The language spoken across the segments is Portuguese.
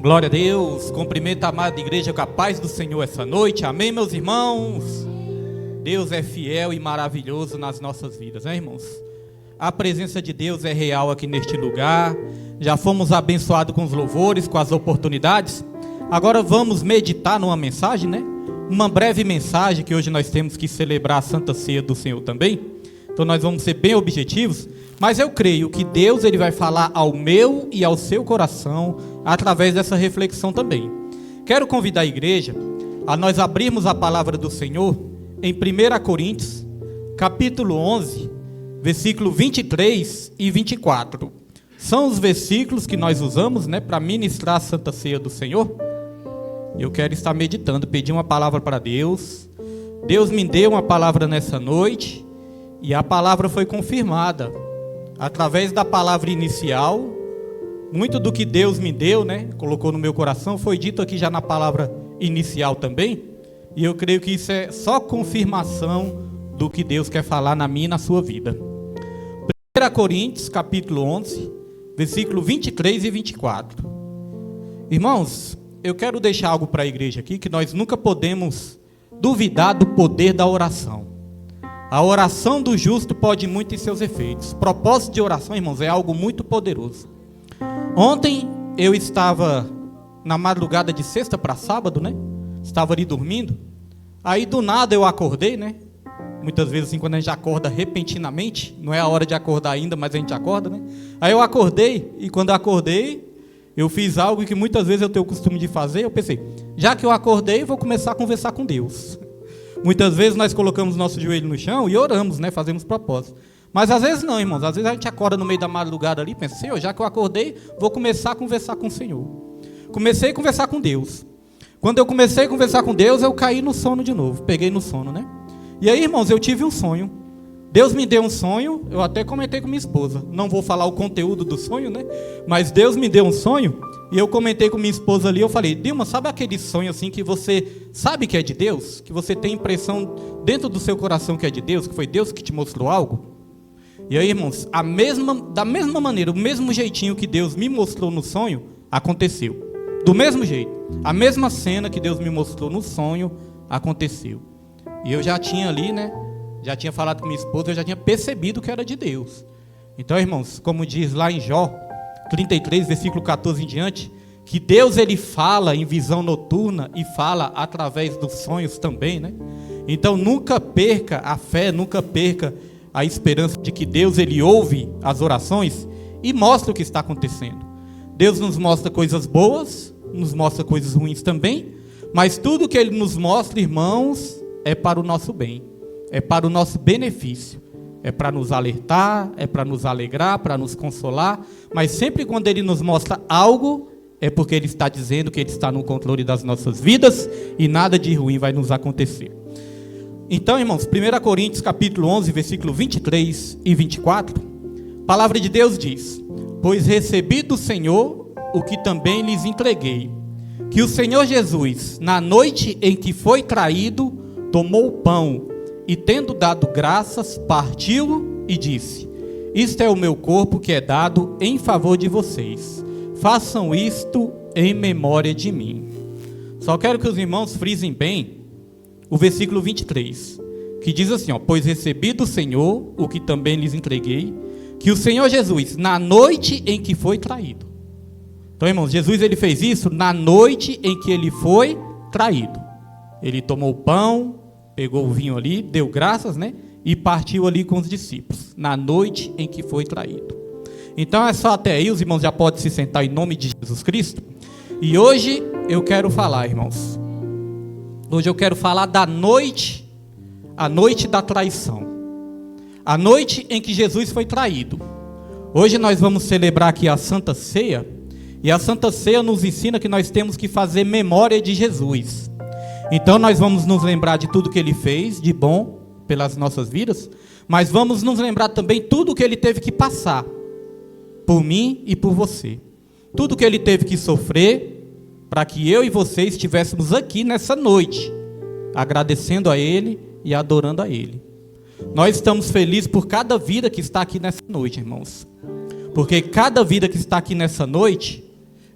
Glória a Deus, cumprimento a amada igreja com a paz do Senhor essa noite, amém, meus irmãos? Deus é fiel e maravilhoso nas nossas vidas, né, irmãos? A presença de Deus é real aqui neste lugar, já fomos abençoados com os louvores, com as oportunidades. Agora vamos meditar numa mensagem, né? Uma breve mensagem que hoje nós temos que celebrar a Santa Ceia do Senhor também. Então nós vamos ser bem objetivos, mas eu creio que Deus ele vai falar ao meu e ao seu coração através dessa reflexão também. Quero convidar a igreja a nós abrirmos a palavra do Senhor em 1 Coríntios, capítulo 11, versículo 23 e 24. São os versículos que nós usamos, né, para ministrar a Santa Ceia do Senhor. Eu quero estar meditando, pedir uma palavra para Deus. Deus me deu uma palavra nessa noite e a palavra foi confirmada através da palavra inicial. Muito do que Deus me deu, né, colocou no meu coração, foi dito aqui já na palavra inicial também. E eu creio que isso é só confirmação do que Deus quer falar na minha e na sua vida. 1 Coríntios, capítulo 11, versículo 23 e 24. Irmãos, eu quero deixar algo para a igreja aqui, que nós nunca podemos duvidar do poder da oração. A oração do justo pode muito em seus efeitos. Propósito de oração, irmãos, é algo muito poderoso. Ontem eu estava na madrugada de sexta para sábado, né? Estava ali dormindo. Aí do nada eu acordei, né? Muitas vezes assim, quando a gente acorda repentinamente, não é a hora de acordar ainda, mas a gente acorda, né? Aí eu acordei, e quando eu acordei, eu fiz algo que muitas vezes eu tenho o costume de fazer. Eu pensei, já que eu acordei, vou começar a conversar com Deus. Muitas vezes nós colocamos nosso joelho no chão e oramos, né? Fazemos propósito. Mas às vezes não, irmãos. Às vezes a gente acorda no meio da madrugada ali e pensa, Senhor, já que eu acordei, vou começar a conversar com o Senhor. Comecei a conversar com Deus. Quando eu comecei a conversar com Deus, eu caí no sono de novo. Peguei no sono, né? E aí, irmãos, eu tive um sonho. Deus me deu um sonho, eu até comentei com minha esposa. Não vou falar o conteúdo do sonho, né? Mas Deus me deu um sonho e eu comentei com minha esposa ali. Eu falei, Dilma, sabe aquele sonho assim que você sabe que é de Deus? Que você tem impressão dentro do seu coração que é de Deus? Que foi Deus que te mostrou algo? E aí, irmãos, da mesma maneira, o mesmo jeitinho que Deus me mostrou no sonho, aconteceu. Do mesmo jeito. A mesma cena que Deus me mostrou no sonho, aconteceu. E eu já tinha ali, né? Já tinha falado com minha esposa, eu já tinha percebido que era de Deus. Então, irmãos, como diz lá em Jó 33, versículo 14 em diante, que Deus ele fala em visão noturna e fala através dos sonhos também, né? Então, nunca perca a fé, nunca perca a esperança de que Deus ele ouve as orações e mostra o que está acontecendo. Deus nos mostra coisas boas, nos mostra coisas ruins também, mas tudo que ele nos mostra, irmãos, é para o nosso bem. É para o nosso benefício, é para nos alertar, é para nos alegrar, para nos consolar, mas sempre quando Ele nos mostra algo, é porque Ele está dizendo que Ele está no controle das nossas vidas e nada de ruim vai nos acontecer. Então, irmãos, 1 Coríntios capítulo 11, versículo 23 e 24, a palavra de Deus diz, pois recebi do Senhor o que também lhes entreguei, que o Senhor Jesus, na noite em que foi traído, tomou o pão, e tendo dado graças, partiu e disse, isto é o meu corpo que é dado em favor de vocês. Façam isto em memória de mim. Só quero que os irmãos frisem bem o versículo 23, que diz assim, ó, pois recebi do Senhor o que também lhes entreguei, que o Senhor Jesus, na noite em que foi traído. Então, irmãos, Jesus ele fez isso na noite em que ele foi traído. Ele tomou o pão, pegou o vinho ali, deu graças, né? E partiu ali com os discípulos, na noite em que foi traído. Então é só até aí, os irmãos já podem se sentar em nome de Jesus Cristo. E hoje eu quero falar, irmãos. Hoje eu quero falar da noite, a noite da traição. A noite em que Jesus foi traído. Hoje nós vamos celebrar aqui a Santa Ceia. E a Santa Ceia nos ensina que nós temos que fazer memória de Jesus. Então nós vamos nos lembrar de tudo que Ele fez de bom pelas nossas vidas, mas vamos nos lembrar também tudo que Ele teve que passar por mim e por você. Tudo que Ele teve que sofrer para que eu e você estivéssemos aqui nessa noite, agradecendo a Ele e adorando a Ele. Nós estamos felizes por cada vida que está aqui nessa noite, irmãos. Porque cada vida que está aqui nessa noite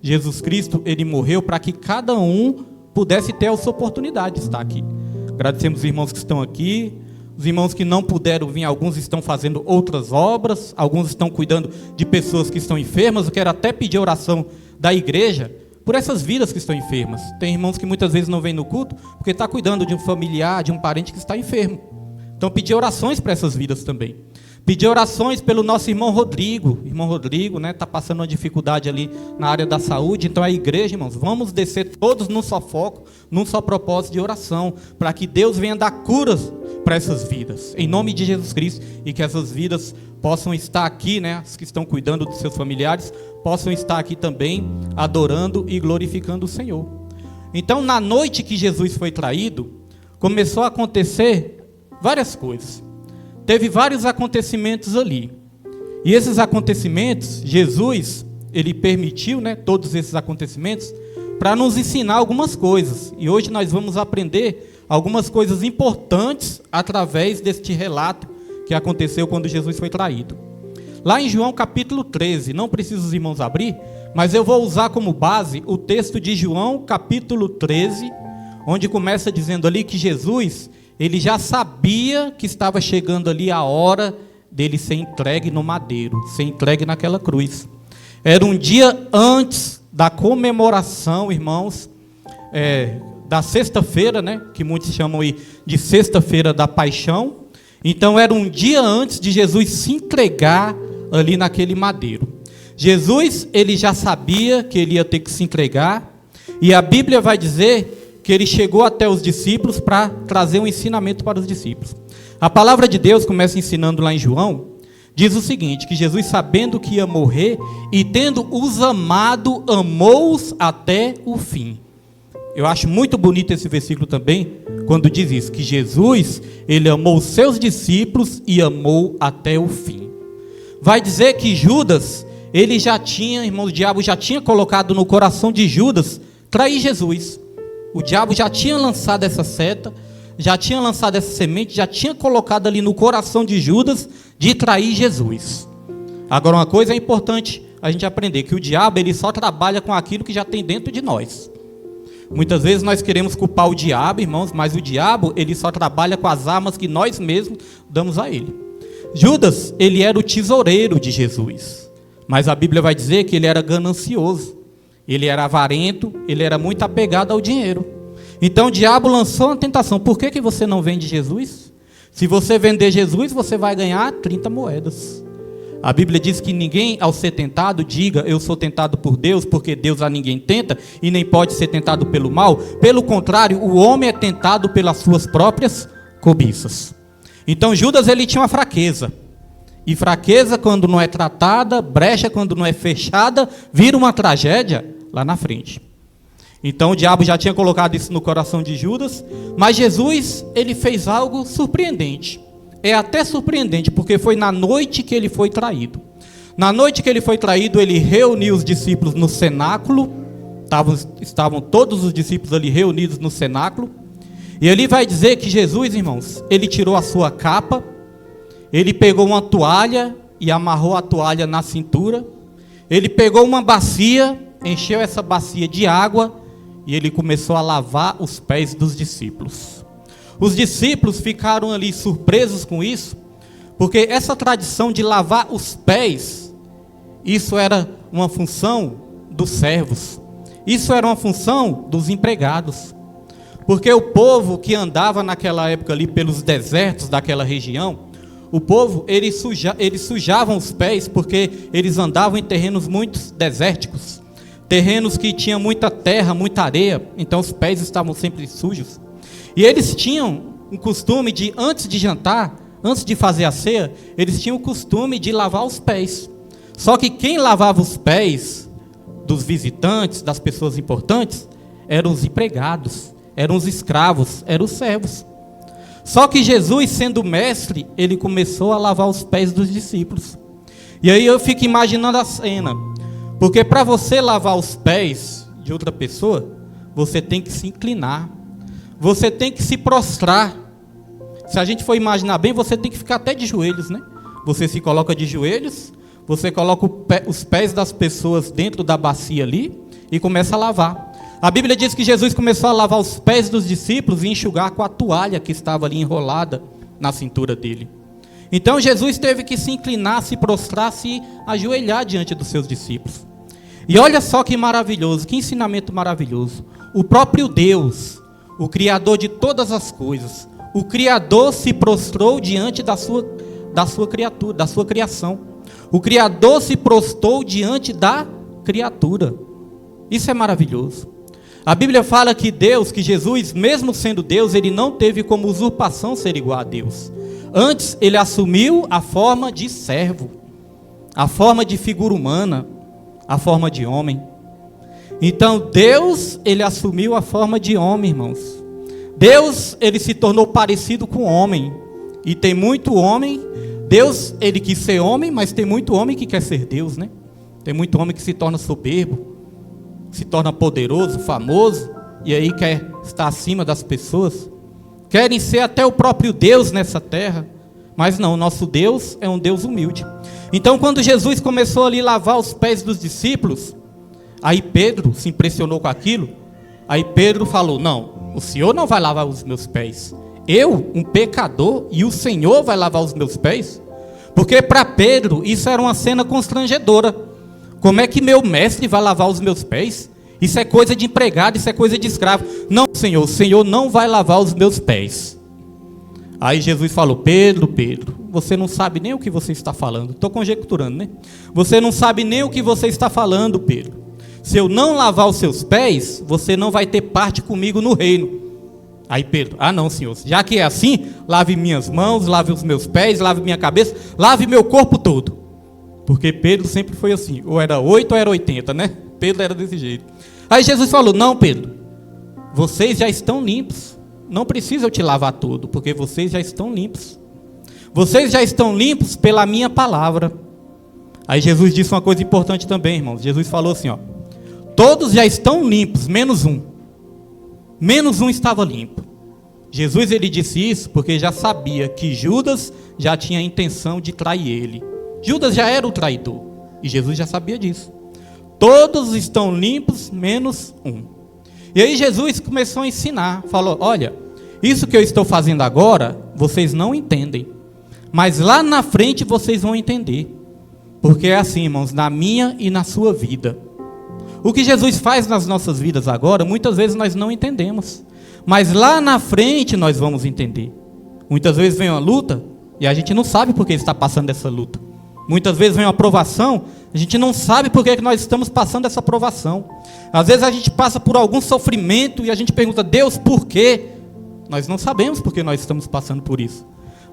Jesus Cristo, ele morreu para que cada um pudesse ter a sua oportunidade de estar aqui. Agradecemos os irmãos que estão aqui, os irmãos que não puderam vir, alguns estão fazendo outras obras, alguns estão cuidando de pessoas que estão enfermas. Eu quero até pedir a oração da igreja por essas vidas que estão enfermas. Tem irmãos que muitas vezes não vêm no culto porque está cuidando de um familiar, de um parente que está enfermo. Então pedir orações para essas vidas também. Pedir orações pelo nosso irmão Rodrigo. Irmão Rodrigo, né, está passando uma dificuldade ali na área da saúde. Então a igreja, irmãos, vamos descer todos num só foco, num só propósito de oração, para que Deus venha dar curas para essas vidas, em nome de Jesus Cristo, e que essas vidas possam estar aqui, né, as que estão cuidando dos seus familiares, possam estar aqui também, adorando e glorificando o Senhor. Então, na noite que Jesus foi traído, começou a acontecer várias coisas. Teve vários acontecimentos ali. E esses acontecimentos, Jesus, ele permitiu, né, todos esses acontecimentos, para nos ensinar algumas coisas. E hoje nós vamos aprender algumas coisas importantes através deste relato que aconteceu quando Jesus foi traído. Lá em João capítulo 13, não preciso os irmãos abrir, mas eu vou usar como base o texto de João capítulo 13, onde começa dizendo ali que Jesus, ele já sabia que estava chegando ali a hora dele ser entregue no madeiro, ser entregue naquela cruz. Era um dia antes da comemoração, irmãos, da sexta-feira, né, que muitos chamam aí de sexta-feira da paixão. Então era um dia antes de Jesus se entregar ali naquele madeiro. Jesus, ele já sabia que ele ia ter que se entregar, e a Bíblia vai dizer que ele chegou até os discípulos para trazer um ensinamento para os discípulos. A palavra de Deus começa ensinando lá em João, diz o seguinte, que Jesus, sabendo que ia morrer e tendo os amado, amou-os até o fim. Eu acho muito bonito esse versículo também, quando diz isso, que Jesus, ele amou os seus discípulos e amou até o fim. Vai dizer que Judas, ele já tinha, irmão, o diabo já tinha colocado no coração de Judas trair Jesus. O diabo já tinha lançado essa seta, já tinha lançado essa semente, já tinha colocado ali no coração de Judas de trair Jesus. Agora, uma coisa é importante a gente aprender, que o diabo, ele só trabalha com aquilo que já tem dentro de nós. Muitas vezes nós queremos culpar o diabo, irmãos, mas o diabo, ele só trabalha com as armas que nós mesmos damos a ele. Judas, ele era o tesoureiro de Jesus, mas a Bíblia vai dizer que ele era ganancioso, ele era avarento, ele era muito apegado ao dinheiro. Então o diabo lançou uma tentação: por que você não vende Jesus? Se você vender Jesus, você vai ganhar 30 moedas. A Bíblia diz que ninguém, ao ser tentado, diga: eu sou tentado por Deus, porque Deus a ninguém tenta e nem pode ser tentado pelo mal. Pelo contrário, o homem é tentado pelas suas próprias cobiças. Então Judas, ele tinha uma fraqueza. E fraqueza, quando não é tratada, brecha quando não é fechada, vira uma tragédia lá na frente. Então o diabo já tinha colocado isso no coração de Judas, mas Jesus, ele fez algo surpreendente. É até surpreendente, porque foi na noite que ele foi traído. Na noite que ele foi traído, ele reuniu os discípulos no cenáculo. Estavam todos os discípulos ali reunidos no cenáculo. E ele vai dizer que Jesus, irmãos, ele tirou a sua capa, ele pegou uma toalha e amarrou a toalha na cintura. Ele pegou uma bacia, encheu essa bacia de água e ele começou a lavar os pés dos discípulos. Os discípulos ficaram ali surpresos com isso, porque essa tradição de lavar os pés, isso era uma função dos servos, isso era uma função dos empregados, porque o povo que andava naquela época ali pelos desertos daquela região, o povo, eles sujavam os pés, porque eles andavam em terrenos muito desérticos, terrenos que tinham muita terra, muita areia, então os pés estavam sempre sujos. E eles tinham um costume de, antes de jantar, antes de fazer a ceia, eles tinham o costume de lavar os pés. Só que quem lavava os pés dos visitantes, das pessoas importantes, eram os empregados, eram os escravos, eram os servos. Só que Jesus, sendo mestre, ele começou a lavar os pés dos discípulos. E aí eu fico imaginando a cena, porque para você lavar os pés de outra pessoa, você tem que se inclinar, você tem que se prostrar. Se a gente for imaginar bem, você tem que ficar até de joelhos, né? Você se coloca de joelhos, você coloca os pés das pessoas dentro da bacia ali, e começa a lavar. A Bíblia diz que Jesus começou a lavar os pés dos discípulos e enxugar com a toalha que estava ali enrolada na cintura dele. Então Jesus teve que se inclinar, se prostrar, se ajoelhar diante dos seus discípulos. E olha só que maravilhoso, que ensinamento maravilhoso. O próprio Deus, o Criador de todas as coisas, o Criador se prostrou diante da sua criatura, da sua criação. O Criador se prostrou diante da criatura. Isso é maravilhoso. A Bíblia fala que Deus, que Jesus, mesmo sendo Deus, ele não teve como usurpação ser igual a Deus. Antes, ele assumiu a forma de servo, a forma de figura humana, a forma de homem. Então, Deus, ele assumiu a forma de homem, irmãos. Deus, ele se tornou parecido com homem. E tem muito homem, Deus, ele quis ser homem, mas tem muito homem que quer ser Deus, né? Tem muito homem que se torna soberbo, se torna poderoso, famoso, e aí quer estar acima das pessoas. Querem ser até o próprio Deus nessa terra. Mas não, nosso Deus é um Deus humilde. Então, quando Jesus começou ali a lavar os pés dos discípulos, aí Pedro se impressionou com aquilo. Aí Pedro falou: não, o Senhor não vai lavar os meus pés. Eu, um pecador, e o Senhor vai lavar os meus pés? Porque para Pedro isso era uma cena constrangedora. Como é que meu mestre vai lavar os meus pés? Isso é coisa de empregado, isso é coisa de escravo. Não, Senhor, o Senhor não vai lavar os meus pés. Aí Jesus falou: Pedro, você não sabe nem o que você está falando. Estou conjecturando, né? Você não sabe nem o que você está falando, Pedro. Se eu não lavar os seus pés, você não vai ter parte comigo no reino. Aí Pedro: ah não, Senhor, já que é assim, lave minhas mãos, lave os meus pés, lave minha cabeça, lave meu corpo todo. Porque Pedro sempre foi assim, ou era 8 ou era 80, né? Pedro era desse jeito. Aí Jesus falou: não, Pedro, vocês já estão limpos. Não precisa eu te lavar todo, porque vocês já estão limpos. Vocês já estão limpos pela minha palavra. Aí Jesus disse uma coisa importante também, irmãos. Jesus falou assim, ó: todos já estão limpos, menos um. Menos um estava limpo. Jesus, ele disse isso porque já sabia que Judas já tinha a intenção de trair ele. Judas já era o traidor, e Jesus já sabia disso. Todos estão limpos, menos um. E aí Jesus começou a ensinar, falou: olha, isso que eu estou fazendo agora, vocês não entendem, mas lá na frente vocês vão entender. Porque é assim, irmãos, na minha e na sua vida. O que Jesus faz nas nossas vidas agora, muitas vezes nós não entendemos, mas lá na frente nós vamos entender. Muitas vezes vem uma luta, e a gente não sabe por que está passando essa luta. Muitas vezes vem uma provação, a gente não sabe por que nós estamos passando essa provação. Às vezes a gente passa por algum sofrimento e a gente pergunta: Deus, por quê? Nós não sabemos por que nós estamos passando por isso.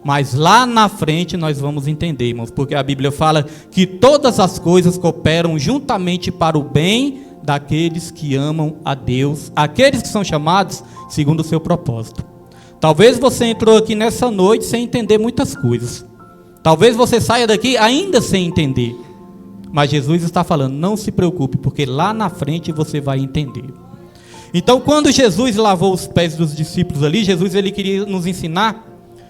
Mas lá na frente nós vamos entender, irmãos, porque a Bíblia fala que todas as coisas cooperam juntamente para o bem daqueles que amam a Deus, aqueles que são chamados segundo o seu propósito. Talvez você entrou aqui nessa noite sem entender muitas coisas. Talvez você saia daqui ainda sem entender. Mas Jesus está falando: não se preocupe, porque lá na frente você vai entender. Então, quando Jesus lavou os pés dos discípulos ali, Jesus, ele queria nos ensinar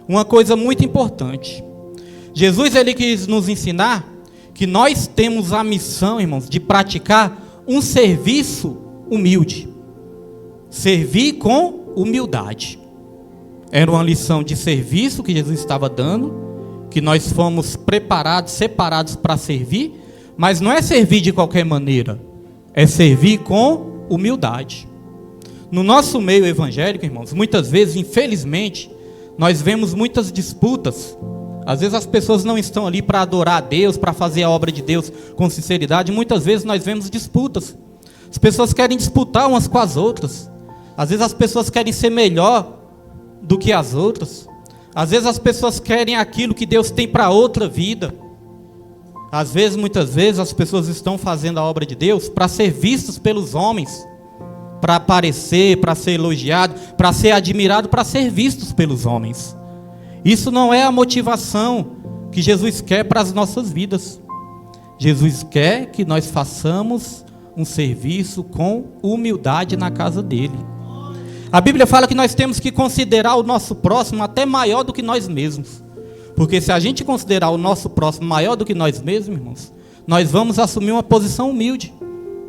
uma coisa muito importante. Jesus, ele quis nos ensinar que nós temos a missão, irmãos, de praticar um serviço humilde. Servir com humildade. Era uma lição de serviço que Jesus estava dando, que nós fomos preparados, separados para servir, mas não é servir de qualquer maneira, é servir com humildade. No nosso meio evangélico, irmãos, muitas vezes, infelizmente, nós vemos muitas disputas. Às vezes as pessoas não estão ali para adorar a Deus, para fazer a obra de Deus com sinceridade. Muitas vezes nós vemos disputas. As pessoas querem disputar umas com as outras. Às vezes as pessoas querem ser melhor do que as outras. Às vezes as pessoas querem aquilo que Deus tem para outra vida. Às vezes, muitas vezes, as pessoas estão fazendo a obra de Deus para ser vistas pelos homens, para aparecer, para ser elogiado, para ser admirado, para ser vistos pelos homens. Isso não é a motivação que Jesus quer para as nossas vidas. Jesus quer que nós façamos um serviço com humildade na casa dele. A Bíblia fala que nós temos que considerar o nosso próximo até maior do que nós mesmos. Porque se a gente considerar o nosso próximo maior do que nós mesmos, irmãos, nós vamos assumir uma posição humilde.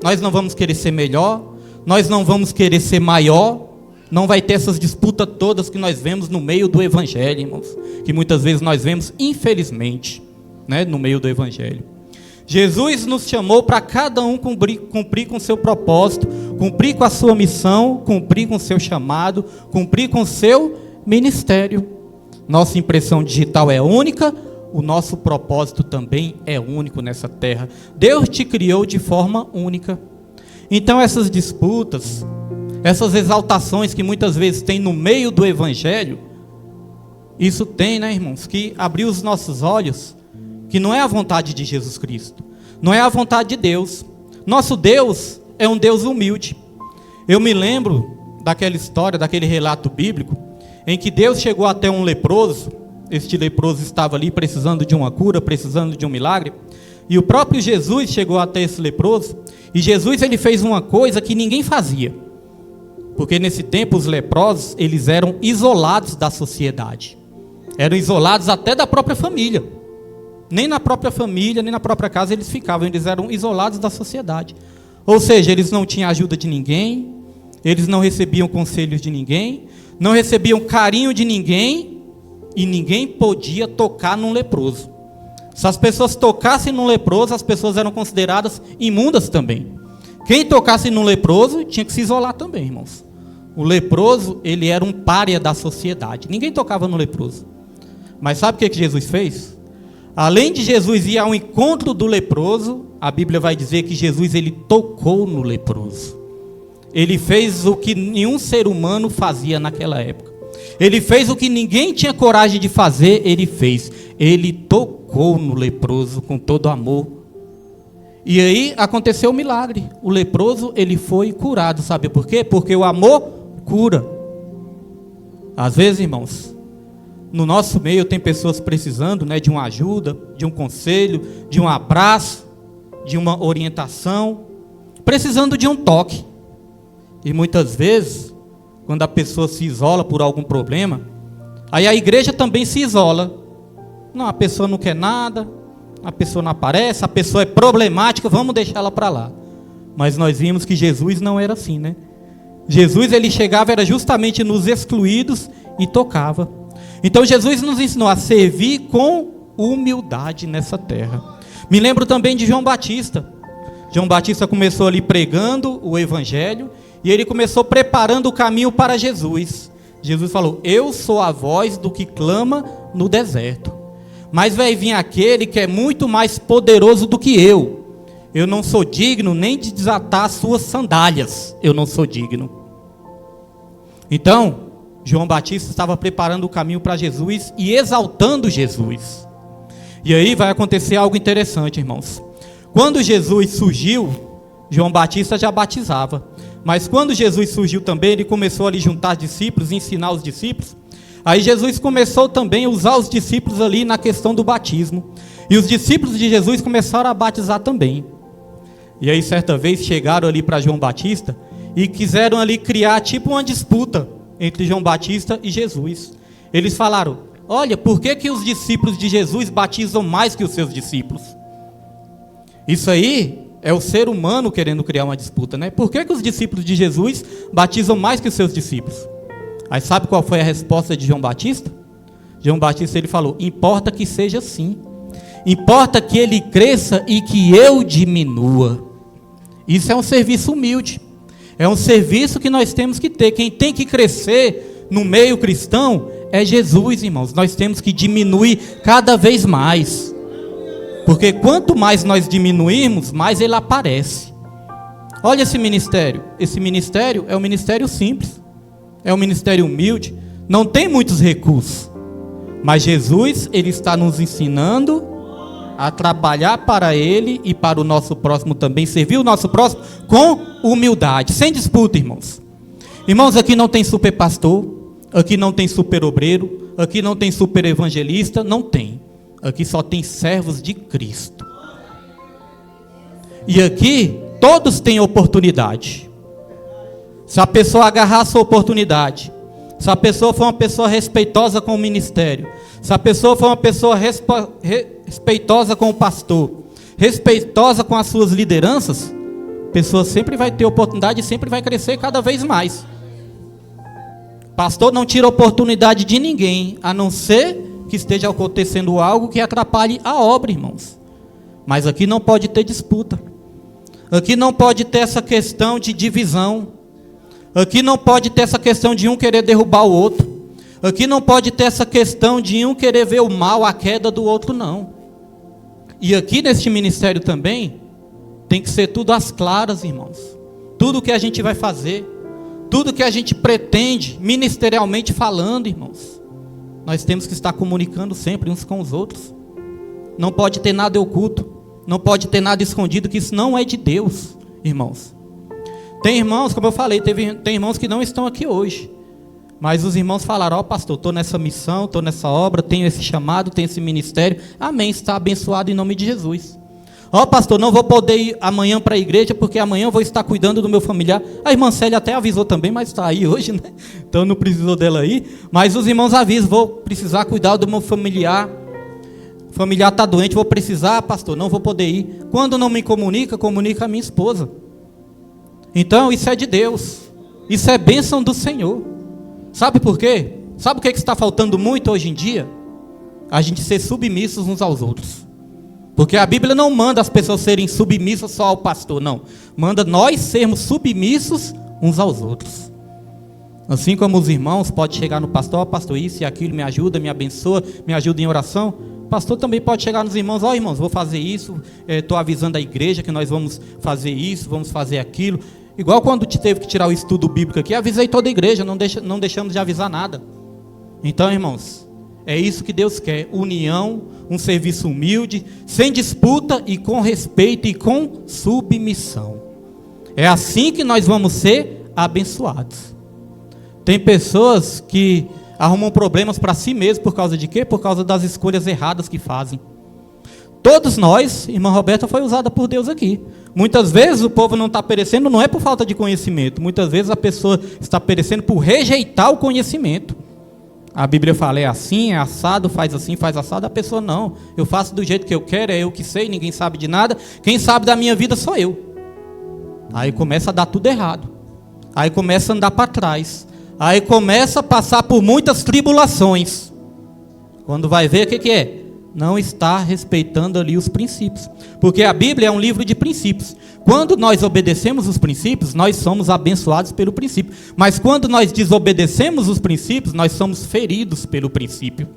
nós não vamos querer ser melhor, nós não vamos querer ser maior, não vai ter essas disputas todas que nós vemos no meio do Evangelho, irmãos, que muitas vezes nós vemos, infelizmente, né, no meio do Evangelho. Jesus nos chamou para cada um cumprir com o seu propósito, cumprir com a sua missão, cumprir com o seu chamado, cumprir com o seu ministério. Nossa impressão digital é única, o nosso propósito também é único nessa terra. Deus te criou de forma única. Então essas disputas, essas exaltações que muitas vezes tem no meio do Evangelho, isso tem, né, irmãos, que abrir os nossos olhos, que não é a vontade de Jesus Cristo, não é a vontade de Deus. Nosso Deus é um Deus humilde. Eu me lembro daquela história, daquele relato bíblico, em que Deus chegou até um leproso. Este leproso estava ali precisando de uma cura, precisando de um milagre, e o próprio Jesus chegou até esse leproso, e Jesus ele fez uma coisa que ninguém fazia, porque nesse tempo os leprosos, eles eram isolados da sociedade, eram isolados até da própria família. Nem na própria família, nem na própria casa eles ficavam, eles eram isolados da sociedade. Ou seja, eles não tinham ajuda de ninguém, eles não recebiam conselhos de ninguém, não recebiam carinho de ninguém, e ninguém podia tocar num leproso. Se as pessoas tocassem num leproso, as pessoas eram consideradas imundas também. Quem tocasse num leproso tinha que se isolar também, irmãos. O leproso, ele era um pária da sociedade. Ninguém tocava no leproso. Mas sabe o que Jesus fez? Além de Jesus ir ao encontro do leproso, a Bíblia vai dizer que Jesus ele tocou no leproso. Ele fez o que nenhum ser humano fazia naquela época. Ele fez o que ninguém tinha coragem de fazer, ele fez. Ele tocou no leproso com todo amor. E aí aconteceu o milagre. O leproso ele foi curado, sabe por quê? Porque o amor cura. Às vezes, irmãos, no nosso meio tem pessoas precisando, né, de uma ajuda, de um conselho, de um abraço, de uma orientação, precisando de um toque. E muitas vezes, quando a pessoa se isola por algum problema, aí a igreja também se isola. Não, a pessoa não quer nada, a pessoa não aparece, a pessoa é problemática, vamos deixar ela para lá. Mas nós vimos que Jesus não era assim, né? Jesus ele chegava, era justamente nos excluídos e tocava. Então Jesus nos ensinou a servir com humildade nessa terra. Me lembro também de João Batista. João Batista começou ali pregando o Evangelho, e ele começou preparando o caminho para Jesus. Jesus falou: eu sou a voz do que clama no deserto, mas vai vir aquele que é muito mais poderoso do que eu. Eu não sou digno nem de desatar as suas sandálias. Eu não sou digno. Então João Batista estava preparando o caminho para Jesus e exaltando Jesus. E aí vai acontecer algo interessante, irmãos. Quando Jesus surgiu, João Batista já batizava. Mas quando Jesus surgiu também, ele começou ali a juntar discípulos, ensinar os discípulos. Aí Jesus começou também a usar os discípulos ali na questão do batismo. E os discípulos de Jesus começaram a batizar também. E aí certa vez chegaram ali para João Batista e quiseram ali criar tipo uma disputa entre João Batista e Jesus. Eles falaram: olha, por que os discípulos de Jesus batizam mais que os seus discípulos? Isso aí é o ser humano querendo criar uma disputa, né? Por que os discípulos de Jesus batizam mais que os seus discípulos? Aí sabe qual foi a resposta de João Batista? João Batista ele falou: importa que seja assim. Importa que ele cresça e que eu diminua. Isso é um serviço humilde. É um serviço que nós temos que ter. Quem tem que crescer no meio cristão é Jesus, irmãos. Nós temos que diminuir cada vez mais. Porque quanto mais nós diminuirmos, mais ele aparece. Olha esse ministério. Esse ministério é um ministério simples. É um ministério humilde. Não tem muitos recursos. Mas Jesus, ele está nos ensinando a trabalhar para ele e para o nosso próximo também. Servir o nosso próximo com humildade. Sem disputa, irmãos. Irmãos, aqui não tem super pastor. Aqui não tem super obreiro. Aqui não tem super evangelista. Não tem. Aqui só tem servos de Cristo. E aqui todos têm oportunidade. Se a pessoa agarrar a sua oportunidade, se a pessoa for uma pessoa respeitosa com o ministério, se a pessoa for uma pessoa respeitosa com o pastor, respeitosa com as suas lideranças, a pessoa sempre vai ter oportunidade e sempre vai crescer cada vez mais. Pastor não tira oportunidade de ninguém, a não ser que esteja acontecendo algo que atrapalhe a obra, irmãos. Mas aqui não pode ter disputa. Aqui não pode ter essa questão de divisão. Aqui não pode ter essa questão de um querer derrubar o outro. Aqui não pode ter essa questão de um querer ver o mal, a queda do outro, não. E aqui neste ministério também, tem que ser tudo às claras, irmãos. Tudo que a gente vai fazer, tudo que a gente pretende, ministerialmente falando, irmãos, nós temos que estar comunicando sempre uns com os outros. Não pode ter nada oculto, não pode ter nada escondido, que isso não é de Deus, irmãos. Tem irmãos, como eu falei, tem irmãos que não estão aqui hoje, mas os irmãos falaram: ó, pastor, estou nessa missão, estou nessa obra, tenho esse chamado, tenho esse ministério, amém, está abençoado em nome de Jesus. Ó, pastor, não vou poder ir amanhã para a igreja, porque amanhã eu vou estar cuidando do meu familiar. A irmã Célia até avisou também, mas está aí hoje, né? Então não precisou dela ir. Mas os irmãos avisam: vou precisar cuidar do meu familiar. O familiar está doente, vou precisar, pastor, não vou poder ir. Quando não me comunica, comunica a minha esposa. Então isso é de Deus. Isso é bênção do Senhor. Sabe por quê? Sabe o que está faltando muito hoje em dia? A gente ser submissos uns aos outros. Porque a Bíblia não manda as pessoas serem submissas só ao pastor, não. Manda nós sermos submissos uns aos outros. Assim como os irmãos podem chegar no pastor: ó, pastor, isso e aquilo, me ajuda, me abençoa, me ajuda em oração. O pastor também pode chegar nos irmãos: ó, irmãos, vou fazer isso, estou avisando a igreja que nós vamos fazer isso, vamos fazer aquilo. Igual quando teve que tirar o estudo bíblico aqui, avisei toda a igreja, não deixamos de avisar nada. Então, irmãos, é isso que Deus quer: união, um serviço humilde, sem disputa e com respeito e com submissão. É assim que nós vamos ser abençoados. Tem pessoas que arrumam problemas para si mesmos por causa de quê? Por causa das escolhas erradas que fazem. Todos nós, irmã Roberta foi usada por Deus aqui. Muitas vezes o povo não está perecendo, não é por falta de conhecimento. Muitas vezes a pessoa está perecendo por rejeitar o conhecimento. A Bíblia fala: é assim, é assado, faz assim, faz assado. A pessoa: não, eu faço do jeito que eu quero, é eu que sei, ninguém sabe de nada. Quem sabe da minha vida sou eu. Aí começa a dar tudo errado. Aí começa a andar para trás. Aí começa a passar por muitas tribulações. Quando vai ver, o que é? Não está respeitando ali os princípios. Porque a Bíblia é um livro de princípios. Quando nós obedecemos os princípios, nós somos abençoados pelo princípio. Mas quando nós desobedecemos os princípios, nós somos feridos pelo princípio.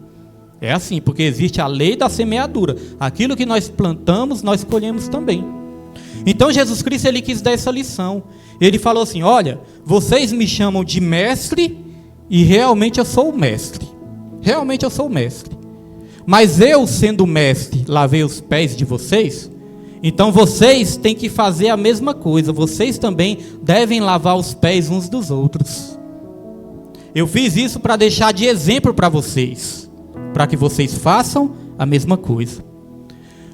É assim, porque existe a lei da semeadura. Aquilo que nós plantamos, nós colhemos também. Então Jesus Cristo, ele quis dar essa lição. Ele falou assim: olha, vocês me chamam de mestre, e realmente eu sou o mestre. Realmente eu sou o mestre. Mas eu, sendo mestre, lavei os pés de vocês. Então vocês têm que fazer a mesma coisa. Vocês também devem lavar os pés uns dos outros. Eu fiz isso para deixar de exemplo para vocês, para que vocês façam a mesma coisa.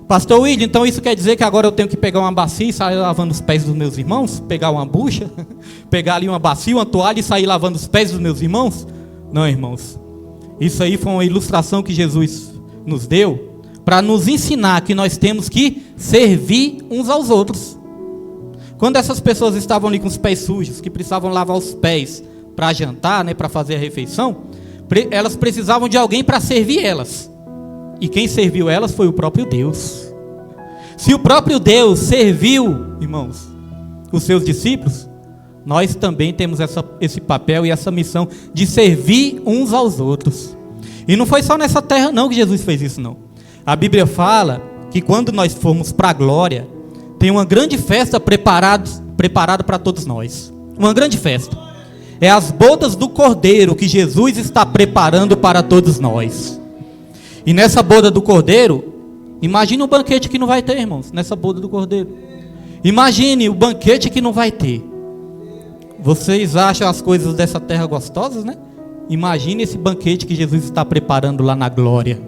Pastor William, então isso quer dizer que agora eu tenho que pegar uma bacia e sair lavando os pés dos meus irmãos? Pegar uma bucha, pegar ali uma bacia, uma toalha e sair lavando os pés dos meus irmãos? Não, irmãos. Isso aí foi uma ilustração que Jesus nos deu para nos ensinar que nós temos que servir uns aos outros. Quando essas pessoas estavam ali com os pés sujos, que precisavam lavar os pés para jantar, né, para fazer a refeição, elas precisavam de alguém para servir elas. E quem serviu elas foi o próprio Deus. Se o próprio Deus serviu, irmãos, os seus discípulos, nós também temos esse papel e essa missão de servir uns aos outros. E não foi só nessa terra não que Jesus fez isso, não. A Bíblia fala que quando nós formos para a glória, tem uma grande festa preparada para todos nós. Uma grande festa. É as bodas do Cordeiro que Jesus está preparando para todos nós. E nessa boda do Cordeiro, imagine o banquete que não vai ter, irmãos, nessa boda do Cordeiro. Imagine o banquete que não vai ter. Vocês acham as coisas dessa terra gostosas, né? Imagine esse banquete que Jesus está preparando lá na glória.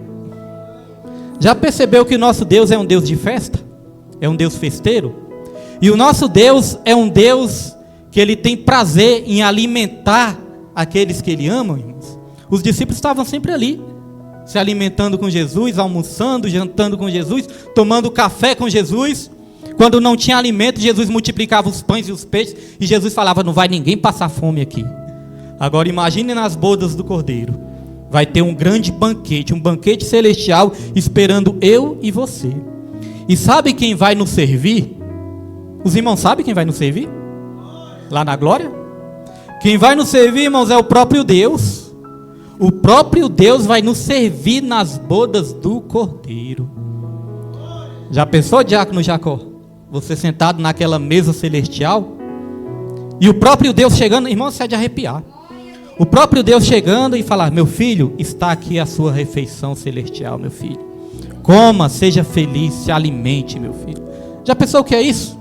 Já percebeu que o nosso Deus é um Deus de festa? É um Deus festeiro? E o nosso Deus é um Deus que Ele tem prazer em alimentar aqueles que Ele ama, irmãos. Os discípulos estavam sempre ali, se alimentando com Jesus, almoçando, jantando com Jesus, tomando café com Jesus. Quando não tinha alimento, Jesus multiplicava os pães e os peixes, e Jesus falava, não vai ninguém passar fome aqui. Agora imagine nas bodas do Cordeiro, vai ter um grande banquete, um banquete celestial, esperando eu e você. E sabe quem vai nos servir? Os irmãos sabem quem vai nos servir? Lá na glória? Quem vai nos servir, irmãos, é o próprio Deus. O próprio Deus vai nos servir nas bodas do Cordeiro. Já pensou, diácono Jacó? Você sentado naquela mesa celestial, e o próprio Deus chegando, irmão, você é de arrepiar. O próprio Deus chegando e falar, meu filho, está aqui a sua refeição celestial, meu filho. Coma, seja feliz, se alimente, meu filho. Já pensou o que é isso?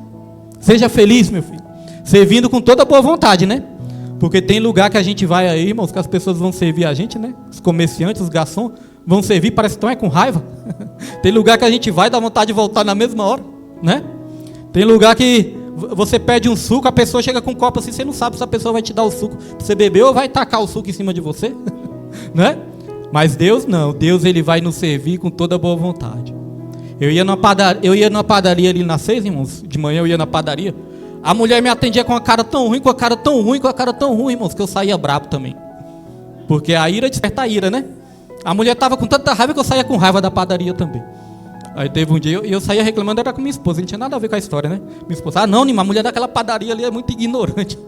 Seja feliz, meu filho. Servindo com toda boa vontade, né? Porque tem lugar que a gente vai aí, irmãos, que as pessoas vão servir a gente, né? Os comerciantes, os garçons vão servir, parece que estão com raiva. Tem lugar que a gente vai, dá vontade de voltar na mesma hora, né? Tem lugar que você pede um suco, a pessoa chega com um copo assim, você não sabe se a pessoa vai te dar o suco para você beber ou vai tacar o suco em cima de você, né? Mas Deus não, Deus ele vai nos servir com toda boa vontade. Eu ia na padaria ali nas 6, irmãos, de manhã eu ia na padaria, a mulher me atendia com uma cara tão ruim, irmãos, que eu saía bravo também. Porque a ira desperta a ira, né? A mulher estava com tanta raiva que eu saía com raiva da padaria também. Aí teve um dia, eu saía reclamando, era com minha esposa, não tinha nada a ver com a história, né? Minha esposa, não, Nima, a mulher daquela padaria ali é muito ignorante.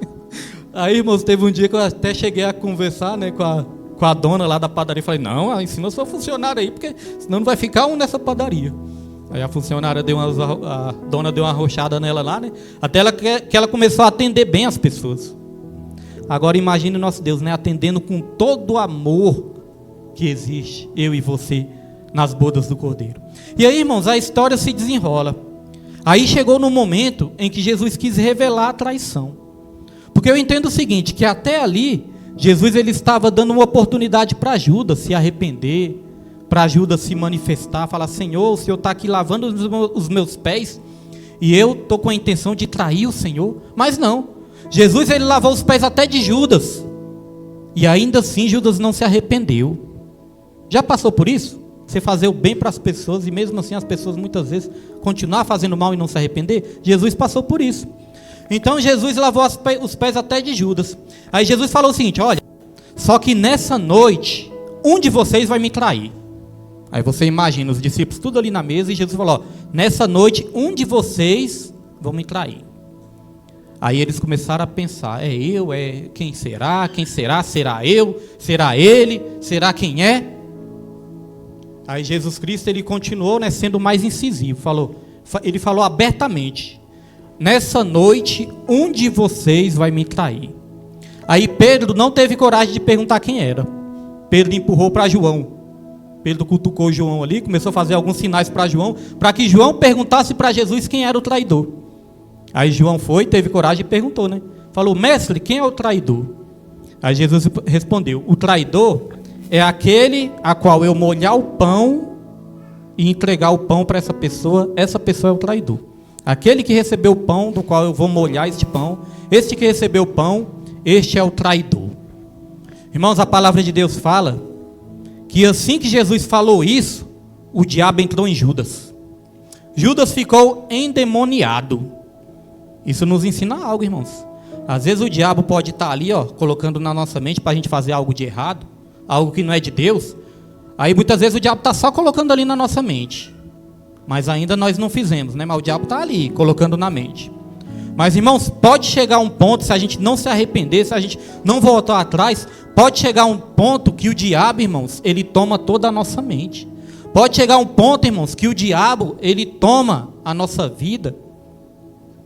Aí, irmãos, teve um dia que eu até cheguei a conversar, né, com a dona lá da padaria. Falei, não, ensina o seu funcionário aí, porque senão não vai ficar um nessa padaria. Aí a funcionária a dona deu uma arrochada nela lá, né? Até que ela começou a atender bem as pessoas. Agora imagine o nosso Deus, né? Atendendo com todo o amor que existe, eu e você, nas bodas do Cordeiro. E aí, irmãos, a história se desenrola. Aí chegou no momento em que Jesus quis revelar a traição. Porque eu entendo o seguinte, que até ali, Jesus ele estava dando uma oportunidade para Judas se arrepender, para Judas se manifestar, falar, Senhor, o Senhor está aqui lavando os meus pés, e eu estou com a intenção de trair o Senhor. Mas não, Jesus ele lavou os pés até de Judas, e ainda assim Judas não se arrependeu. Já passou por isso? Você fazer o bem para as pessoas, e mesmo assim as pessoas muitas vezes continuar fazendo mal e não se arrepender? Jesus passou por isso. Então Jesus lavou os pés até de Judas. Aí Jesus falou o seguinte, olha, só que nessa noite, um de vocês vai me trair. Aí você imagina os discípulos tudo ali na mesa, e Jesus falou, ó, nessa noite um de vocês vão me trair. Aí eles começaram a pensar, é eu, quem será, será eu, será ele, será quem é? Aí Jesus Cristo ele continuou, né, sendo mais incisivo, ele falou abertamente, nessa noite um de vocês vai me trair. Aí Pedro não teve coragem de perguntar quem era. Pedro empurrou para João. Pedro cutucou João ali, começou a fazer alguns sinais para João, para que João perguntasse para Jesus quem era o traidor. Aí João teve coragem e perguntou, né? Falou, mestre, quem é o traidor? Aí Jesus respondeu, o traidor é aquele a qual eu molhar o pão e entregar o pão para essa pessoa é o traidor. Aquele que recebeu o pão, do qual eu vou molhar este pão, este que recebeu o pão, este é o traidor. Irmãos, a palavra de Deus fala que assim que Jesus falou isso, o diabo entrou em Judas. Judas ficou endemoniado. Isso nos ensina algo, irmãos. Às vezes o diabo pode estar ali, ó, colocando na nossa mente para a gente fazer algo de errado, algo que não é de Deus. Aí muitas vezes o diabo está só colocando ali na nossa mente. Mas ainda nós não fizemos, né? Mas o diabo está ali, colocando na mente. Mas, irmãos, pode chegar um ponto, se a gente não se arrepender, se a gente não voltar atrás, pode chegar um ponto que o diabo, irmãos, ele toma toda a nossa mente. Pode chegar um ponto, irmãos, que o diabo, ele toma a nossa vida.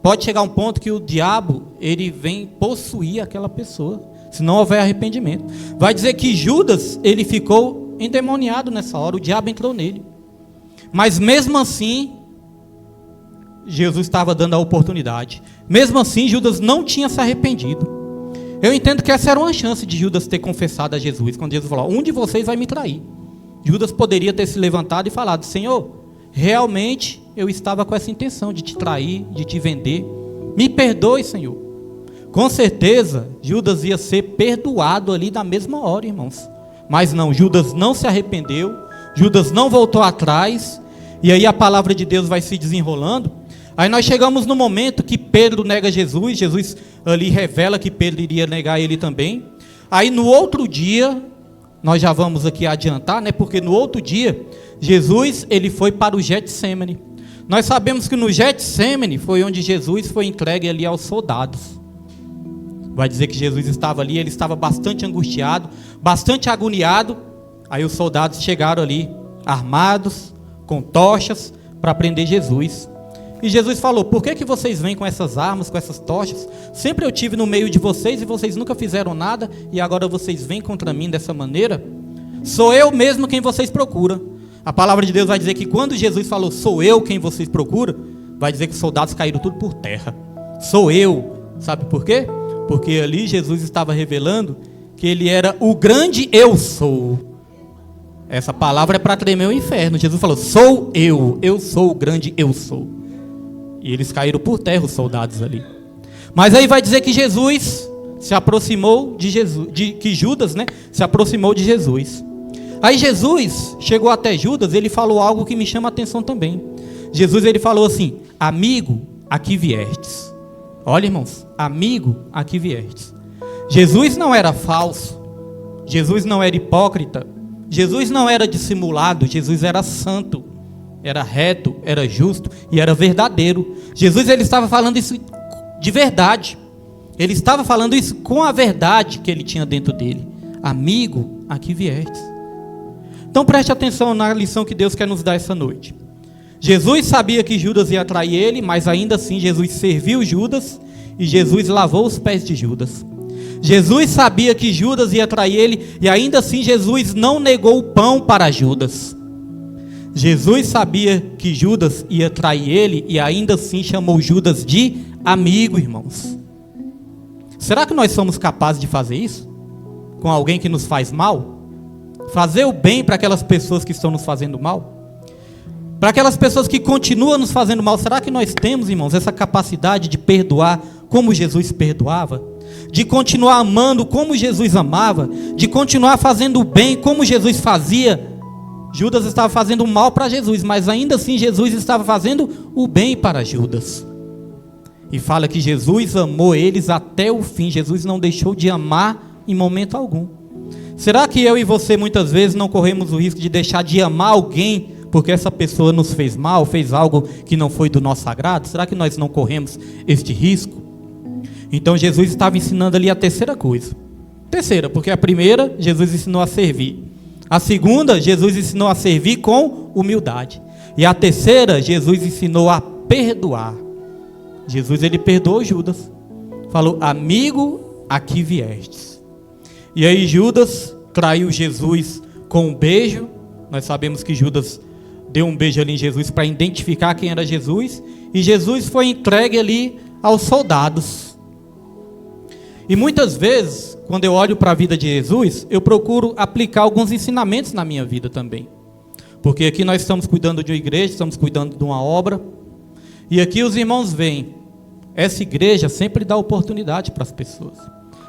Pode chegar um ponto que o diabo, ele vem possuir aquela pessoa, se não houver arrependimento. Vai dizer que Judas, ele ficou endemoniado nessa hora, o diabo entrou nele. Mas mesmo assim, Jesus estava dando a oportunidade. Mesmo assim, Judas não tinha se arrependido. Eu entendo que essa era uma chance de Judas ter confessado a Jesus, quando Jesus falou, um de vocês vai me trair. Judas poderia ter se levantado e falado, Senhor, realmente eu estava com essa intenção de te trair, de te vender. Me perdoe, Senhor. Com certeza, Judas ia ser perdoado ali na mesma hora, irmãos. Mas não, Judas não se arrependeu, Judas não voltou atrás, e aí a palavra de Deus vai se desenrolando, Aí nós chegamos no momento que Pedro nega Jesus. Jesus ali revela que Pedro iria negar ele também. Aí no outro dia, nós já vamos aqui adiantar, né? Porque no outro dia, Jesus ele foi para o Getsemane. Nós sabemos que no Getsemane foi onde Jesus foi entregue ali aos soldados. Vai dizer que Jesus estava ali, ele estava bastante angustiado, bastante agoniado. Aí os soldados chegaram ali, armados, com tochas, para prender Jesus. E Jesus falou: por que vocês vêm com essas armas, com essas tochas? Sempre eu tive no meio de vocês e vocês nunca fizeram nada, e agora vocês vêm contra mim dessa maneira? Sou eu mesmo quem vocês procuram. A palavra de Deus vai dizer que quando Jesus falou, sou eu quem vocês procuram, vai dizer que os soldados caíram tudo por terra. Sou eu. Sabe por quê? Porque ali Jesus estava revelando que ele era o grande eu sou. Essa palavra é para tremer o inferno. Jesus falou: sou eu sou o grande eu sou. E eles caíram por terra, os soldados ali. Mas aí vai dizer que Jesus se aproximou de Jesus, que Judas, né, se aproximou de Jesus. Aí Jesus chegou até Judas, ele falou algo que me chama a atenção também. Jesus ele falou assim: amigo, aqui viestes. Olha, irmãos, amigo, aqui viestes. Jesus não era falso, Jesus não era hipócrita, Jesus não era dissimulado, Jesus era santo, era reto, era justo e era verdadeiro. Jesus ele estava falando isso de verdade, ele estava falando isso com a verdade que ele tinha dentro dele. Amigo, aqui viestes. Então preste atenção na lição que Deus quer nos dar essa noite. Jesus sabia que Judas ia trair ele, mas ainda assim Jesus serviu Judas e Jesus lavou os pés de Judas. Jesus sabia que Judas ia trair ele e ainda assim Jesus não negou o pão para Judas. Jesus sabia que Judas ia trair ele e ainda assim chamou Judas de amigo, irmãos. Será que nós somos capazes de fazer isso? Com alguém que nos faz mal? Fazer o bem para aquelas pessoas que estão nos fazendo mal? Para aquelas pessoas que continuam nos fazendo mal, será que nós temos, irmãos, essa capacidade de perdoar como Jesus perdoava? De continuar amando como Jesus amava? De continuar fazendo o bem como Jesus fazia? Judas estava fazendo o mal para Jesus, mas ainda assim Jesus estava fazendo o bem para Judas. E fala que Jesus amou eles até o fim. Jesus não deixou de amar em momento algum. Será que eu e você muitas vezes não corremos o risco de deixar de amar alguém porque essa pessoa nos fez mal, fez algo que não foi do nosso agrado? Será que nós não corremos este risco? Então Jesus estava ensinando ali a terceira coisa. Terceira, porque a primeira, Jesus ensinou a servir. A segunda, Jesus ensinou a servir com humildade. E a terceira, Jesus ensinou a perdoar. Jesus ele perdoou Judas. Falou: amigo, aqui viestes. E aí Judas traiu Jesus com um beijo. Nós sabemos que Judas deu um beijo ali em Jesus para identificar quem era Jesus. E Jesus foi entregue ali aos soldados. E muitas vezes, quando eu olho para a vida de Jesus, eu procuro aplicar alguns ensinamentos na minha vida também. Porque aqui nós estamos cuidando de uma igreja, estamos cuidando de uma obra. E aqui os irmãos veem, essa igreja sempre dá oportunidade para as pessoas.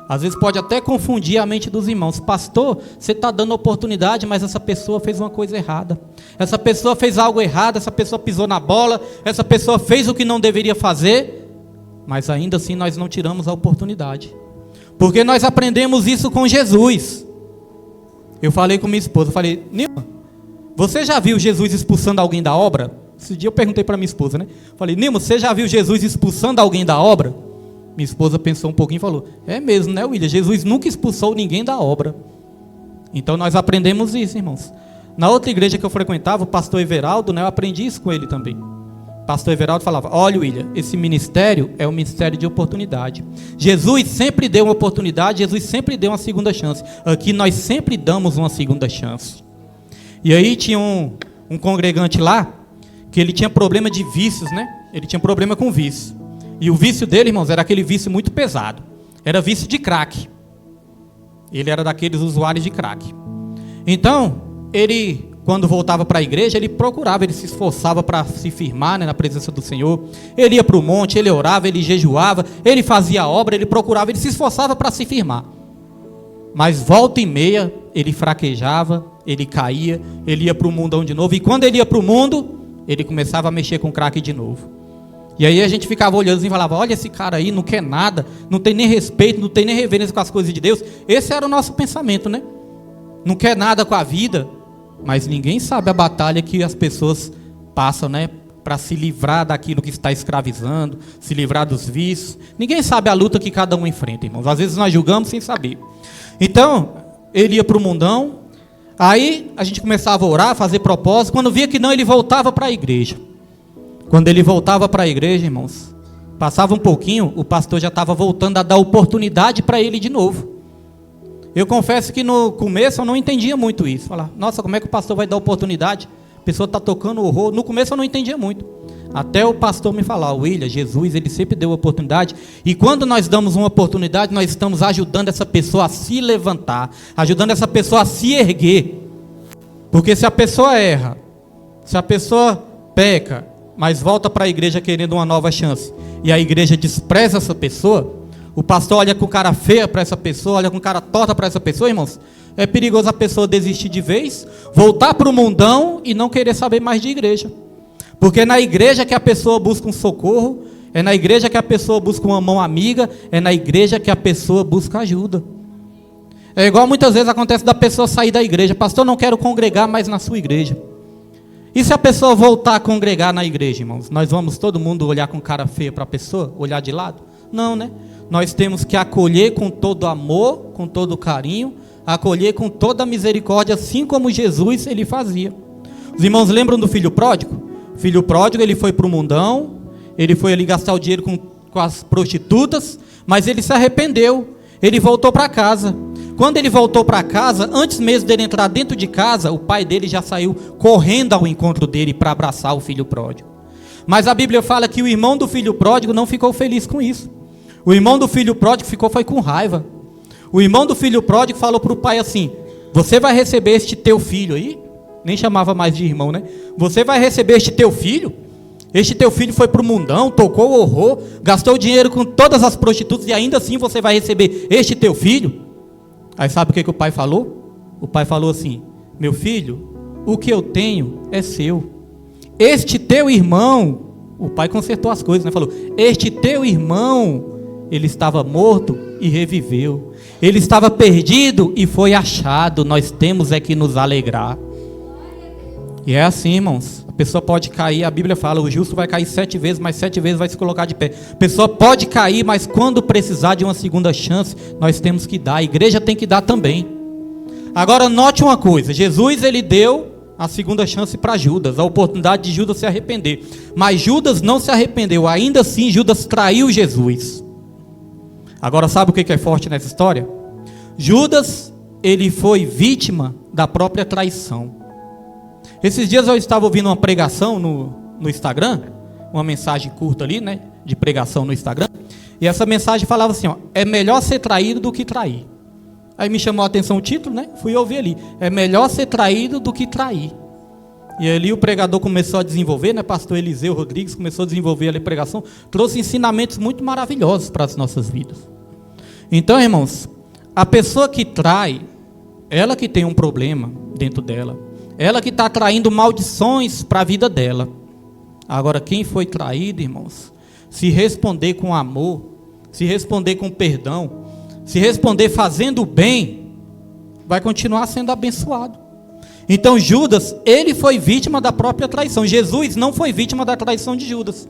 Às vezes pode até confundir a mente dos irmãos. Pastor, você está dando oportunidade, mas essa pessoa fez uma coisa errada. Essa pessoa fez algo errado, essa pessoa pisou na bola, essa pessoa fez o que não deveria fazer. Mas ainda assim nós não tiramos a oportunidade. Porque nós aprendemos isso com Jesus. Eu falei com minha esposa, falei: Nilma, você já viu Jesus expulsando alguém da obra? Esse dia eu perguntei para minha esposa, né? Falei: Nilma, você já viu Jesus expulsando alguém da obra? Minha esposa pensou um pouquinho e falou: é mesmo, né, William? Jesus nunca expulsou ninguém da obra. Então nós aprendemos isso, irmãos. Na outra igreja que eu frequentava, o pastor Everaldo, né, eu aprendi isso com ele também. O pastor Everaldo falava: olha, William, esse ministério é um ministério de oportunidade. Jesus sempre deu uma oportunidade, Jesus sempre deu uma segunda chance. Aqui nós sempre damos uma segunda chance. E aí tinha um congregante lá, que ele tinha problema de vícios, né? Ele tinha problema com vício. E o vício dele, irmãos, era aquele vício muito pesado. Era vício de crack. Ele era daqueles usuários de crack. Então, ele, quando voltava para a igreja, ele procurava, ele se esforçava para se firmar, né, na presença do Senhor. Ele ia para o monte, ele orava, ele jejuava, ele fazia a obra, ele procurava, ele se esforçava para se firmar. Mas volta e meia, ele fraquejava, ele caía, ele ia para o mundão de novo. E quando ele ia para o mundo, ele começava a mexer com crack de novo. E aí a gente ficava olhando assim e falava, olha esse cara aí, não quer nada, não tem nem respeito, não tem nem reverência com as coisas de Deus. Esse era o nosso pensamento, né? Não quer nada com a vida, mas ninguém sabe a batalha que as pessoas passam, né? Para se livrar daquilo que está escravizando, se livrar dos vícios. Ninguém sabe a luta que cada um enfrenta, irmãos. Às vezes nós julgamos sem saber. Então, ele ia para o mundão, aí a gente começava a orar, fazer propósito. Quando via que não, ele voltava para a igreja. Quando ele voltava para a igreja, irmãos, passava um pouquinho, o pastor já estava voltando a dar oportunidade para ele de novo. Eu confesso que no começo eu não entendia muito isso. Falar, nossa, como é que o pastor vai dar oportunidade? A pessoa está tocando horror. No começo eu não entendia muito. Até o pastor me falar, William, Jesus, ele sempre deu oportunidade. E quando nós damos uma oportunidade, nós estamos ajudando essa pessoa a se levantar, ajudando essa pessoa a se erguer. Porque se a pessoa erra, se a pessoa peca, mas volta para a igreja querendo uma nova chance, e a igreja despreza essa pessoa, o pastor olha com cara feia para essa pessoa, olha com cara torta para essa pessoa, irmãos, é perigoso a pessoa desistir de vez, voltar para o mundão e não querer saber mais de igreja. Porque é na igreja que a pessoa busca um socorro, é na igreja que a pessoa busca uma mão amiga, é na igreja que a pessoa busca ajuda. É igual muitas vezes acontece da pessoa sair da igreja, pastor, não quero congregar mais na sua igreja. E se a pessoa voltar a congregar na igreja, irmãos? Nós vamos todo mundo olhar com cara feia para a pessoa? Olhar de lado? Não, né? Nós temos que acolher com todo amor, com todo carinho, acolher com toda misericórdia, assim como Jesus ele fazia. Os irmãos lembram do filho pródigo? O filho pródigo ele foi para o mundão, ele foi ali gastar o dinheiro com as prostitutas, mas ele se arrependeu, ele voltou para casa. Quando ele voltou para casa, antes mesmo dele entrar dentro de casa, o pai dele já saiu correndo ao encontro dele para abraçar o filho pródigo. Mas a Bíblia fala que o irmão do filho pródigo não ficou feliz com isso. O irmão do filho pródigo foi com raiva. O irmão do filho pródigo falou para o pai assim, você vai receber este teu filho aí, nem chamava mais de irmão, né? Você vai receber este teu filho foi para o mundão, tocou o horror, gastou dinheiro com todas as prostitutas e ainda assim você vai receber este teu filho? Aí sabe o que o pai falou? O pai falou assim, meu filho, o que eu tenho é seu. Este teu irmão, o pai consertou as coisas, né? Falou, este teu irmão, ele estava morto e reviveu. Ele estava perdido e foi achado. Nós temos é que nos alegrar. E é assim, irmãos. A pessoa pode cair, a Bíblia fala, o justo vai cair 7 vezes, mas 7 vezes vai se colocar de pé. A pessoa pode cair, mas quando precisar de uma segunda chance, nós temos que dar. A igreja tem que dar também. Agora note uma coisa, Jesus ele deu a segunda chance para Judas, a oportunidade de Judas se arrepender. Mas Judas não se arrependeu, ainda assim Judas traiu Jesus. Agora sabe o que é forte nessa história? Judas, ele foi vítima da própria traição. Esses dias eu estava ouvindo uma pregação no Instagram, uma mensagem curta ali, né, de pregação no Instagram, e essa mensagem falava assim, ó, é melhor ser traído do que trair. Aí me chamou a atenção o título, né, fui ouvir ali, é melhor ser traído do que trair. E ali o pregador começou a desenvolver, né, pastor Eliseu Rodrigues começou a desenvolver ali a pregação, trouxe ensinamentos muito maravilhosos para as nossas vidas. Então, irmãos, a pessoa que trai, ela que tem um problema dentro dela, ela que está traindo maldições para a vida dela. Agora, quem foi traído, irmãos, se responder com amor, se responder com perdão, se responder fazendo o bem, vai continuar sendo abençoado. Então Judas, ele foi vítima da própria traição. Jesus não foi vítima da traição de Judas.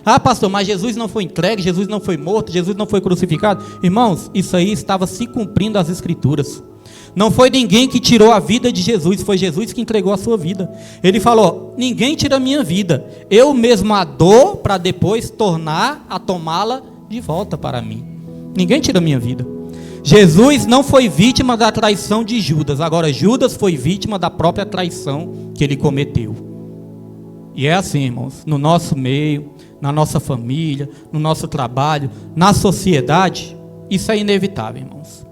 Ah, pastor, mas Jesus não foi entregue, Jesus não foi morto, Jesus não foi crucificado. Irmãos, isso aí estava se cumprindo as escrituras. Não foi ninguém que tirou a vida de Jesus, foi Jesus que entregou a sua vida. Ele falou, ninguém tira a minha vida, eu mesmo a dou para depois tornar a tomá-la de volta para mim. Ninguém tira a minha vida. Jesus não foi vítima da traição de Judas, agora Judas foi vítima da própria traição que ele cometeu. E é assim, irmãos, no nosso meio, na nossa família, no nosso trabalho, na sociedade, isso é inevitável, irmãos.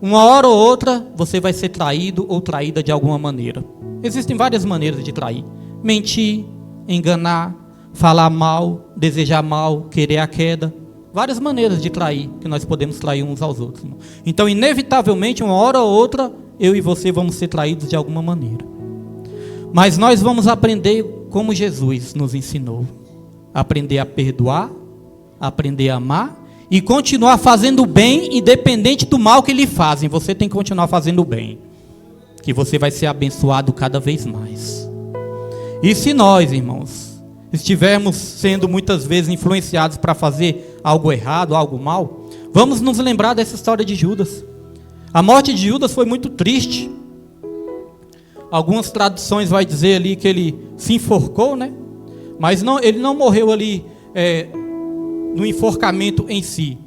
Uma hora ou outra você vai ser traído ou traída de alguma maneira. Existem várias maneiras de trair: mentir, enganar, falar mal, desejar mal, querer a queda. Várias maneiras de trair, que nós podemos trair uns aos outros. Então, inevitavelmente, uma hora ou outra, eu e você vamos ser traídos de alguma maneira. Mas nós vamos aprender como Jesus nos ensinou. aprender a perdoar, aprender a amar e continuar fazendo o bem, independente do mal que lhe fazem. Você tem que continuar fazendo o bem, que você vai ser abençoado cada vez mais. E se nós, irmãos, estivermos sendo muitas vezes influenciados para fazer algo errado, algo mal, vamos nos lembrar dessa história de Judas. A morte de Judas foi muito triste. Algumas traduções vai dizer ali que ele se enforcou, né? Mas não, ele não morreu ali no enforcamento em si.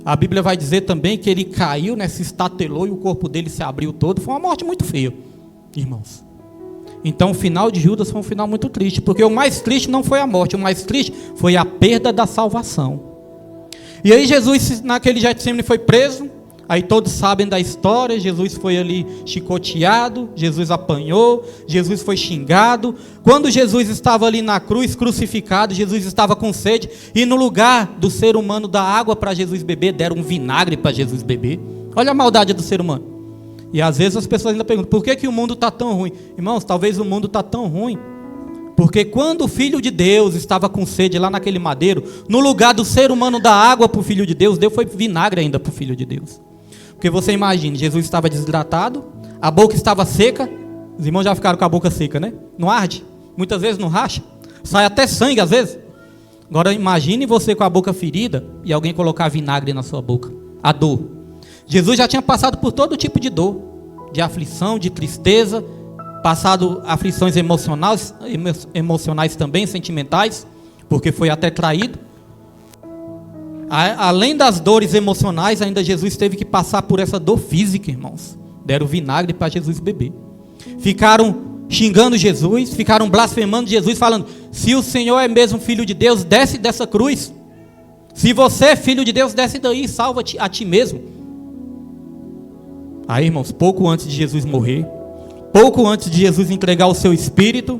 A Bíblia vai dizer também que ele caiu, né, se estatelou e o corpo dele se abriu todo. Foi uma morte muito feia, irmãos. Então o final de Judas foi um final muito triste, porque o mais triste não foi a morte, o mais triste foi a perda da salvação. E aí Jesus, naquele Getsemane, foi preso. Aí todos sabem da história. Jesus foi ali chicoteado, Jesus apanhou, Jesus foi xingado. Quando Jesus estava ali na cruz, crucificado, Jesus estava com sede, e no lugar do ser humano dar água para Jesus beber, deram um vinagre para Jesus beber. Olha a maldade do ser humano. E às vezes as pessoas ainda perguntam, por que o mundo está tão ruim? Irmãos, talvez o mundo está tão ruim porque quando o Filho de Deus estava com sede lá naquele madeiro, no lugar do ser humano dar água para o Filho de Deus, Deus foi vinagre ainda para o Filho de Deus. Porque você imagine, Jesus estava desidratado, a boca estava seca. Os irmãos já ficaram com a boca seca, né? Não arde? Muitas vezes não racha? Sai até sangue às vezes. Agora imagine você com a boca ferida e alguém colocar vinagre na sua boca. A dor. Jesus já tinha passado por todo tipo de dor, de aflição, de tristeza, passado aflições emocionais também, sentimentais, porque foi até traído. Além das dores emocionais, ainda Jesus teve que passar por essa dor física, irmãos. Deram vinagre para Jesus beber. Ficaram xingando Jesus, ficaram blasfemando Jesus, falando, se o Senhor é mesmo Filho de Deus, desce dessa cruz. Se você é Filho de Deus, desce daí, salva-te a ti mesmo. Aí, irmãos, pouco antes de Jesus morrer, pouco antes de Jesus entregar o seu espírito,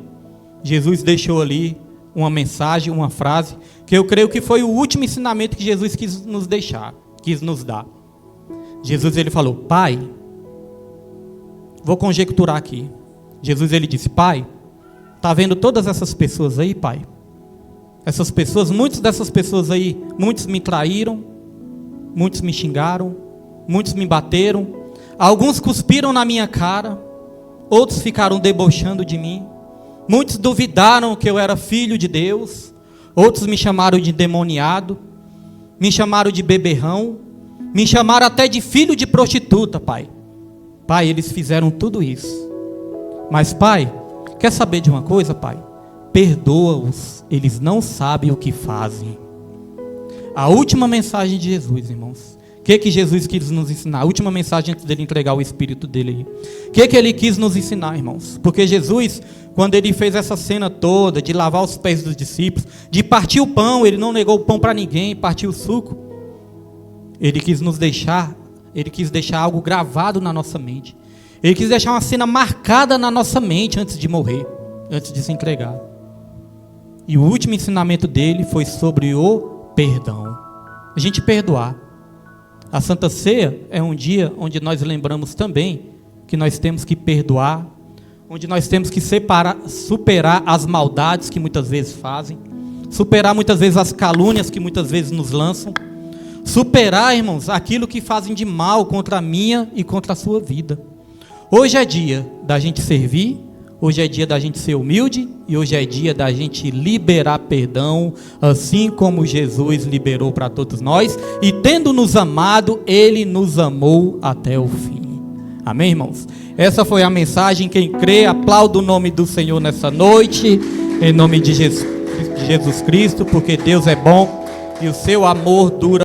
Jesus deixou ali uma mensagem, uma frase, que eu creio que foi o último ensinamento que Jesus quis nos deixar, quis nos dar. Jesus, ele falou, Pai, vou conjecturar aqui. Jesus, ele disse, Pai, está vendo todas essas pessoas aí, Pai? Essas pessoas, muitas dessas pessoas aí, muitos me traíram, muitos me xingaram, muitos me bateram, alguns cuspiram na minha cara, outros ficaram debochando de mim, muitos duvidaram que eu era filho de Deus, outros me chamaram de endemoniado, me chamaram de beberrão, me chamaram até de filho de prostituta, Pai. Pai, eles fizeram tudo isso. Mas, Pai, quer saber de uma coisa, Pai? Perdoa-os, eles não sabem o que fazem. A última mensagem de Jesus, irmãos. O que Jesus quis nos ensinar? A última mensagem antes dele entregar o Espírito dele aí. O que ele quis nos ensinar, irmãos? Porque Jesus, quando ele fez essa cena toda, de lavar os pés dos discípulos, de partir o pão, ele não negou o pão para ninguém, partiu o suco. Ele quis nos deixar, ele quis deixar algo gravado na nossa mente. Ele quis deixar uma cena marcada na nossa mente antes de morrer, antes de se entregar. E o último ensinamento dele foi sobre o perdão. A gente perdoar. A Santa Ceia é um dia onde nós lembramos também que nós temos que perdoar, onde nós temos que superar as maldades que muitas vezes fazem, superar muitas vezes as calúnias que muitas vezes nos lançam, superar, irmãos, aquilo que fazem de mal contra a minha e contra a sua vida. Hoje é dia da gente servir, hoje é dia da gente ser humilde e hoje é dia da gente liberar perdão, assim como Jesus liberou para todos nós, e tendo nos amado, Ele nos amou até o fim. Amém, irmãos? Essa foi a mensagem. Quem crê, aplauda o nome do Senhor nessa noite, em nome de Jesus Cristo, porque Deus é bom e o seu amor dura